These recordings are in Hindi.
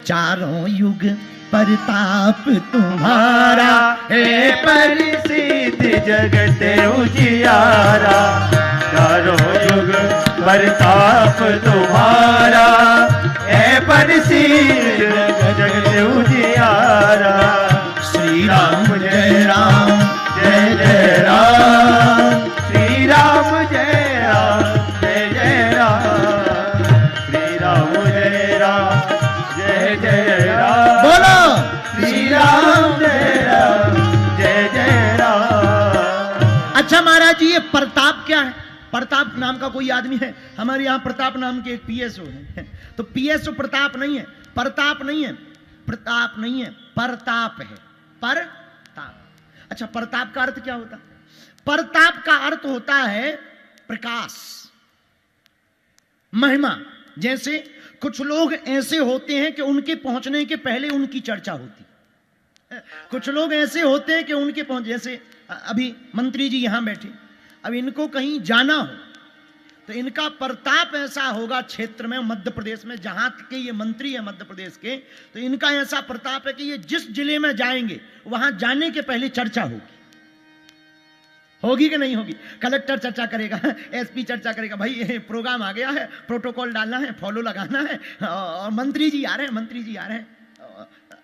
चारों युग प्रताप तुम्हारा, हे परिसिद्ध जगत उजियारा, चारों युग प्रताप तुम्हारा, हे परिसिद्ध जगत उजियारा। श्री राम जय राम जय जय राम, श्री राम जय राम जय जय राम, श्री राम जय राम जय जय राम। बोलो श्री राम जय राम जय जय राम। अच्छा महाराज जी, ये प्रताप क्या है? प्रताप नाम का कोई आदमी है? हमारे यहाँ प्रताप नाम के एक पीएसओ है। तो पीएसओ प्रताप नहीं है, प्रताप नहीं है, प्रताप नहीं है, प्रताप है, प्रताप। अच्छा, प्रताप का अर्थ क्या होता? प्रताप का अर्थ होता है प्रकाश, महिमा। जैसे कुछ लोग ऐसे होते हैं कि उनके पहुंचने के पहले उनकी चर्चा होती, कुछ लोग ऐसे होते हैं कि उनके पहुंच, जैसे अभी मंत्री जी यहां बैठे, अब इनको कहीं जाना हो तो इनका प्रताप ऐसा होगा क्षेत्र में, मध्य प्रदेश में, जहां के ये मंत्री है मध्य प्रदेश के, तो इनका ऐसा प्रताप है कि ये जिस जिले में जाएंगे वहां जाने के पहले चर्चा होगी। होगी कि नहीं होगी? कलेक्टर चर्चा करेगा, एसपी चर्चा करेगा, भाई ये प्रोग्राम आ गया है, प्रोटोकॉल डालना है, फॉलो लगाना है, और मंत्री जी आ रहे हैं, मंत्री जी आ रहे हैं।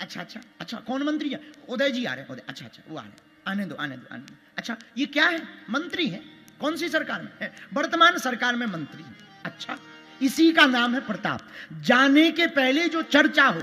अच्छा अच्छा अच्छा, कौन मंत्री है? उदय जी आ रहे हैं, उदय, अच्छा अच्छा, वो आ रहे हैं, आने दो आने दो आने दो। अच्छा, ये क्या है? मंत्री है। कौन सी सरकार में है? वर्तमान सरकार में मंत्री है। अच्छा, इसी का नाम है प्रताप। जाने के पहले जो चर्चा हो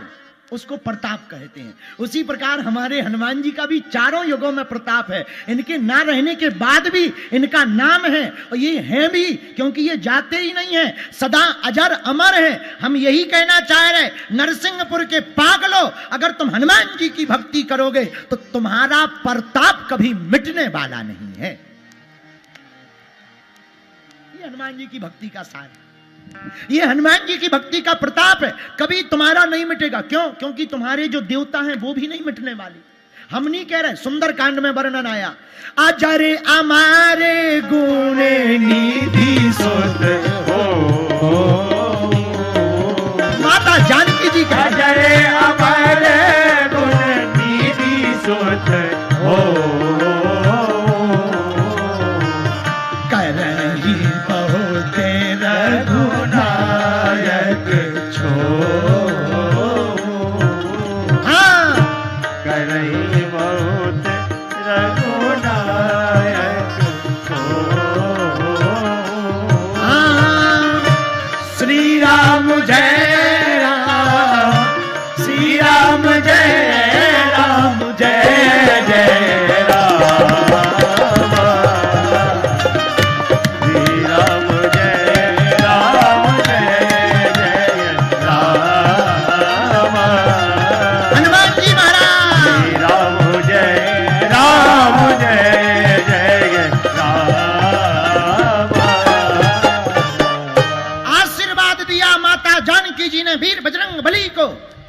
उसको प्रताप कहते हैं। उसी प्रकार हमारे हनुमान जी का भी चारों युगों में प्रताप है। इनके ना रहने के बाद भी इनका नाम है, और ये हैं भी क्योंकि ये जाते ही नहीं है, सदा अजर अमर है। हम यही कहना चाह रहे, नरसिंहपुर के पागलो, अगर तुम हनुमान जी की भक्ति करोगे तो तुम्हारा प्रताप कभी मिटने वाला नहीं है। ये हनुमान जी की भक्ति का सार है, ये हनुमान जी की भक्ति का प्रताप है, कभी तुम्हारा नहीं मिटेगा। क्यों? क्योंकि तुम्हारे जो देवता हैं वो भी नहीं मिटने वाले। हम नहीं कह रहे, सुंदर कांड में वर्णन आया, अजरे हमारे गुण निधि सुत हो, माता जानकी जी का अजरे हमारे गुण निधि सुत हो,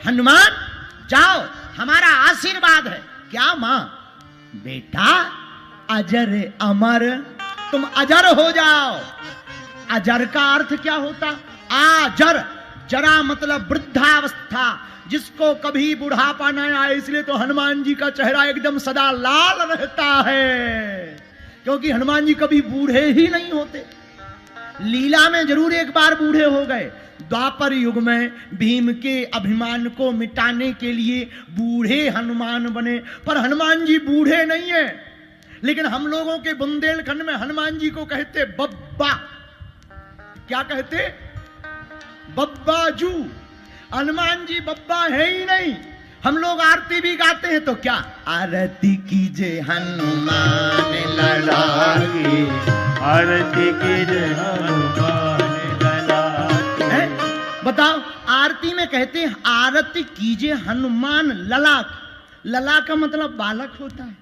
हनुमान जाओ, हमारा आशीर्वाद है। क्या मां? बेटा अजर अमर, तुम अजर हो जाओ। अजर का अर्थ क्या होता? आजर, जरा मतलब वृद्धावस्था, जिसको कभी बुढ़ापा न आए, इसलिए तो हनुमान जी का चेहरा एकदम सदा लाल रहता है, क्योंकि हनुमान जी कभी बूढ़े ही नहीं होते। लीला में जरूर एक बार बूढ़े हो गए, द्वापर युग में भीम के अभिमान को मिटाने के लिए बूढ़े हनुमान बने, पर हनुमान जी बूढ़े नहीं है। लेकिन हम लोगों के बुंदेलखंड में हनुमान जी को कहते बब्बा। क्या कहते? बब्बाजू। हनुमान जी बब्बा है ही नहीं। हम लोग आरती भी गाते हैं तो क्या, आरती कीजिए हनुमान लला की, आरती कीजिए हनुमान लला की। बताओ, आरती में कहते हैं आरती कीजिए हनुमान लला। लला का मतलब बालक होता है,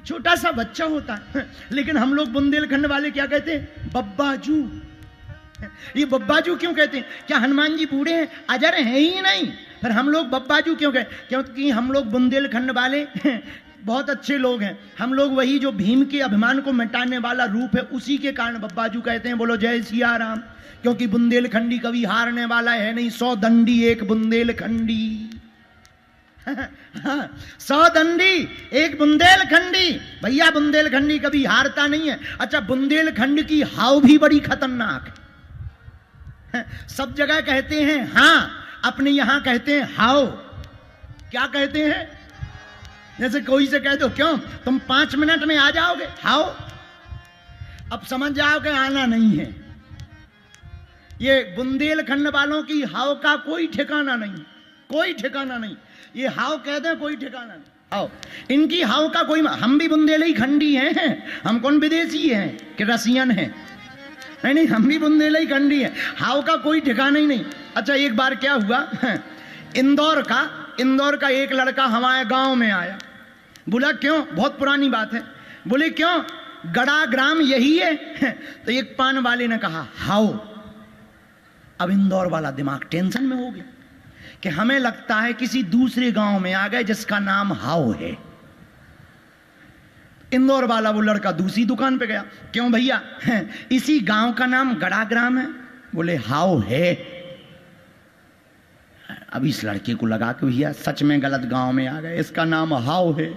छोटा सा बच्चा होता है। लेकिन हम लोग बुंदेलखंड वाले क्या कहते हैं? बब्बाजू। ये बब्बाजू क्यों कहते हैं? क्या हनुमान जी बूढ़े हैं? अजर हैं ही नहीं, फिर हम लोग बब्बाजू क्यों कहते? क्योंकि हम लोग बुंदेलखंड वाले बहुत अच्छे लोग हैं हम लोग। वही जो भीम के अभिमान को मिटाने वाला रूप है, उसी के कारण बब्बाजू कहते हैं बोलो जय सिया राम, क्योंकि बुंदेलखंडी कभी हारने वाला है नहीं। 100 दंडी एक बुंदेलखंडी। 100 दंडी एक बुंदेलखंडी। भैया बुंदेलखंडी कभी हारता नहीं है। अच्छा, बुंदेलखंड की हाव भी बड़ी खतरनाक है। सब जगह कहते हैं हाँ, अपने यहां कहते हैं हाव। क्या कहते हैं? जैसे कोई से कह दो क्यों तुम 5 मिनट में आ जाओगे, हाओ। अब समझ जाओगे आना नहीं है। ये बुंदेलखंड वालों की हाव का कोई ठिकाना नहीं, कोई ठिकाना नहीं। ये हाव कह दे कोई ठिकाना नहीं। हाव इनकी हाव का कोई, हम भी बुंदेलखंडी हैं, हम कौन विदेशी हैं कि रसियन हैं? नहीं, हम भी बुंदेलखंडी हैं। हाव का कोई ठिकाना ही नहीं। अच्छा, एक बार क्या हुआ, इंदौर का एक लड़का हमारे गांव में आया। बोला क्यों? बहुत पुरानी बात है। बोले क्यों, गड़ा ग्राम यही है? तो एक पान वाले ने कहा हाओ। अब इंदौर वाला दिमाग टेंशन में हो गया कि हमें लगता है किसी दूसरे गांव में आ गए जिसका नाम हाओ है। इंदौर वाला वो लड़का दूसरी दुकान पे गया। क्यों भैया, इसी गांव का नाम गड़ा ग्राम है? बोले हाओ है। अब इस लड़के को लगा कि भैया सच में गलत गांव में आ गए, इसका नाम हाव है।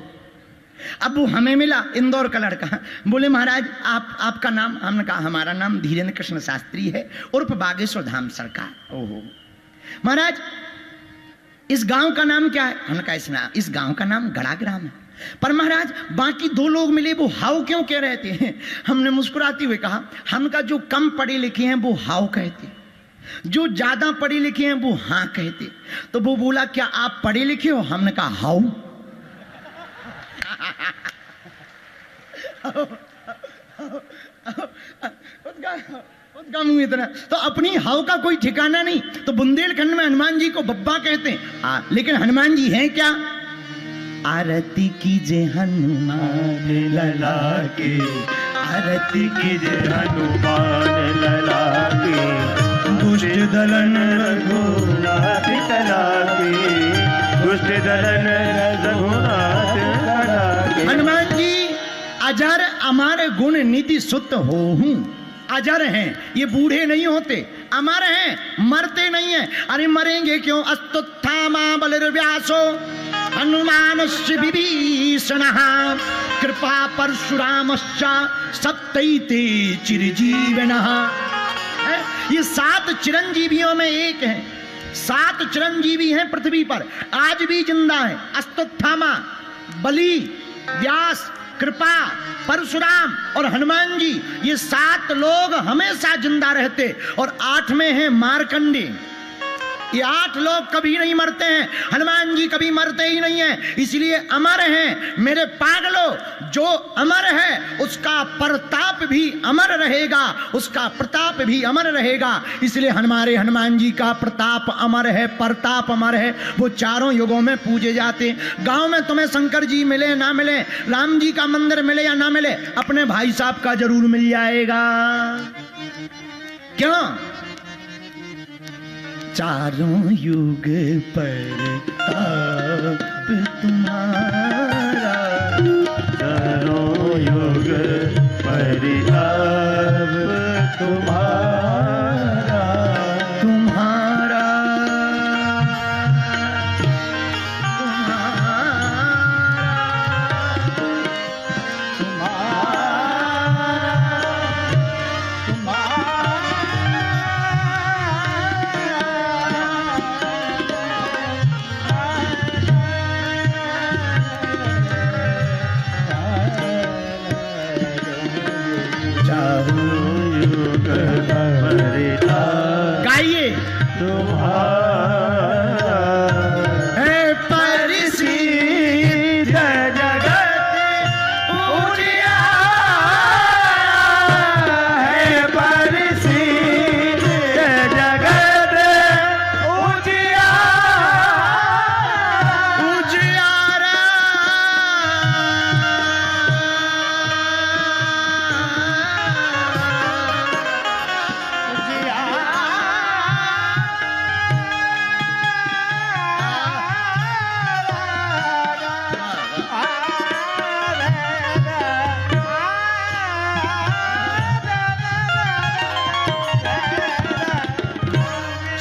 अब वो हमें मिला, इंदौर का लड़का। बोले महाराज आपका नाम? हमने कहा हमारा नाम धीरेन्द्र कृष्ण शास्त्री है, उर्फ बागेश्वर धाम सरकार। ओहो महाराज, इस गांव का नाम क्या है? हमने कहा इस गांव का नाम गड़ा ग्राम है। पर महाराज बाकी 2 लोग मिले, वो हाव क्यों कह रहे थे? हमने मुस्कुराते हुए कहा हमका जो कम पढ़े लिखे हैं वो हाव कहते, जो ज्यादा पढ़े लिखे हैं वो हाँ कहते। तो वो बोला क्या आप पढ़े लिखे हो? हमने कहा हाउ। उसका मुंह इतना। तो अपनी हाव का कोई ठिकाना नहीं। तो बुंदेलखंड में हनुमान जी को बब्बा कहते हैं, लेकिन हनुमान जी हैं क्या? आरती कीजे हनुमान लला के, आरती कीजे हनुमान लला के, दुष्ट दलन रघुनाथ कला के, दुष्ट दलन रघुनाथ कला के। हनुमान जी अजर अमर गुण निधि सुत होहूं। अजर हैं, ये बूढ़े नहीं होते, अमर हैं, मरते नहीं हैं। अरे मरेंगे क्यों? अस्तुत्थामा बलिर्व्यासो हनुमानस्य विभीषणः कृपा परशुरामश्च सप्तैते चिरजीविनः। ये 7 चिरंजीवियों में एक है। 7 चिरंजीवी हैं पृथ्वी पर, आज भी जिंदा है। अश्वत्थामा, बलि, व्यास, कृपा, परशुराम और हनुमान जी, ये 7 लोग हमेशा जिंदा रहते। और 8 में है मार्कंडे। ये 8 लोग कभी नहीं मरते हैं, हनुमान जी कभी मरते ही नहीं है, इसलिए अमर हैं। मेरे पागलों, जो अमर है उसका प्रताप भी अमर रहेगा, उसका प्रताप भी अमर रहेगा। इसलिए हमारे हनुमान जी का प्रताप अमर है, प्रताप अमर है। वो चारों युगों में पूजे जाते। गांव में तुम्हें शंकर जी मिले ना मिले, राम जी का मंदिर मिले या ना मिले, अपने भाई साहब का जरूर मिल जाएगा। क्यों? चारों युग पर ताप तुम्हारा